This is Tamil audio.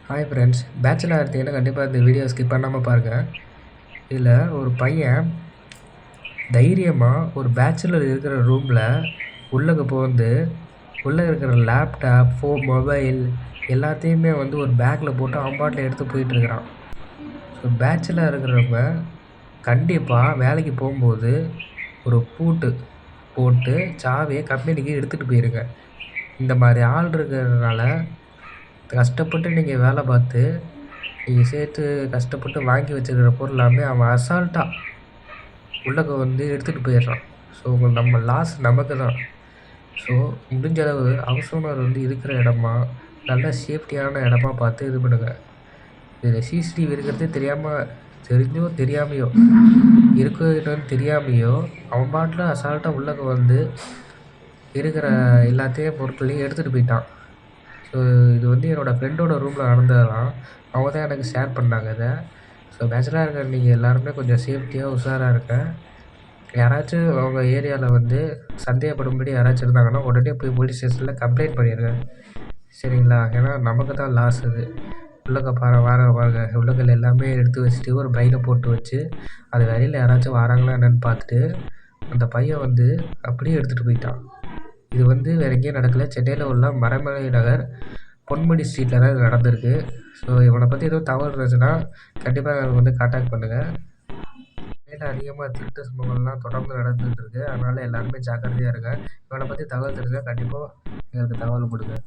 ஹாய் ஃப்ரெண்ட்ஸ், பேச்சுலர் எடுத்தீங்கன்னா கண்டிப்பாக இந்த வீடியோ ஸ்கிப் பண்ணாமல் பாருங்கள். இதில் ஒரு பையன் தைரியமாக ஒரு பேச்சுலர் இருக்கிற ரூமில் உள்ளே புகுந்து உள்ளே இருக்கிற லேப்டாப், மொபைல் எல்லாத்தையுமே ஒரு பேக்கில் போட்டு அவன் பாட்டில் எடுத்து போயிட்டுருக்கிறான். ஸோ பேச்சுலர் இருக்கிறவங்க கண்டிப்பாக வேலைக்கு போகும்போது ஒரு பூட்டு போட்டு சாவியை கம்பெனிக்கு எடுத்துகிட்டு போயிருங்க. இந்த மாதிரி ஆள் இருக்கிறதுனால கஷ்டப்பட்டு நீங்கள் வேலை பார்த்து நீங்கள் சேர்த்து கஷ்டப்பட்டு வாங்கி வச்சுருக்கிற பொருள் எல்லாமே அவன் அசால்ட்டாக உள்ளக்க எடுத்துகிட்டு போயிடுறான். ஸோ நம்ம லாஸ் நமக்கு தான். ஸோ முடிஞ்ச அளவு ஹவுஸ் ஓனர் இருக்கிற இடமா நல்ல சேஃப்டியான இடமா பார்த்து இது பண்ணுங்கள். இதில் சிசிடிவி இருக்கிறதே தெரிஞ்சோ தெரியாமையோ இருக்குன்னு தெரியாமையோ அவன் பாட்டில் அசால்ட்டாக உள்ளக்க இருக்கிற எல்லாத்தையும் பொருட்களையும் எடுத்துகிட்டு போயிட்டான். ஸோ இது என்னோடய ஃப்ரெண்டோட ரூமில் நடந்தது தான். அவங்க தான் எனக்கு ஷேர் பண்ணாங்க இதை. ஸோ பேச்சுலராக இருக்கிற நீங்கள் எல்லாருமே கொஞ்சம் சேஃப்டியாக உஷாராக இருங்க. யாராச்சும் அவங்க ஏரியாவில் சந்தேகப்படும்படி யாராச்சும் இருந்தாங்கன்னா உடனே போய் போலீஸ் ஸ்டேஷனில் கம்ப்ளைண்ட் பண்ணிடுங்க. சரிங்களா? ஏன்னா நமக்கு தான் லாஸ் இது. உள்ளக்க வாங்க உள்ளக்கல் எல்லாமே எடுத்து வச்சுட்டு ஒரு பையில் போட்டு வச்சு அது வெளியில் யாராச்சும் வராங்களா என்னென்னு பார்த்துட்டு அந்த பையன் அப்படியே எடுத்துகிட்டு போயிட்டான். இது வேறு எங்கேயும் நடக்கலை. சென்னையில் உள்ள மறைமலை நகர் பொன்முடி ஸ்ட்ரீட்டில் தான் இது நடந்திருக்கு. ஸோ இவனை பற்றி எதுவும் தகவல் இருந்துச்சுன்னா கண்டிப்பாக எனக்கு கான்டாக்ட் பண்ணுங்கள். சென்னையில் அதிகமாக திருட்டு சம்பவங்கள்லாம் தொடர்ந்து நடந்துகிட்டு இருக்குது. அதனால் எல்லாருமே ஜாக்கிரதையாக இருங்க. இவனை பற்றி தகவல் தெரிஞ்சால் கண்டிப்பாக எங்களுக்கு தகவல் கொடுங்க.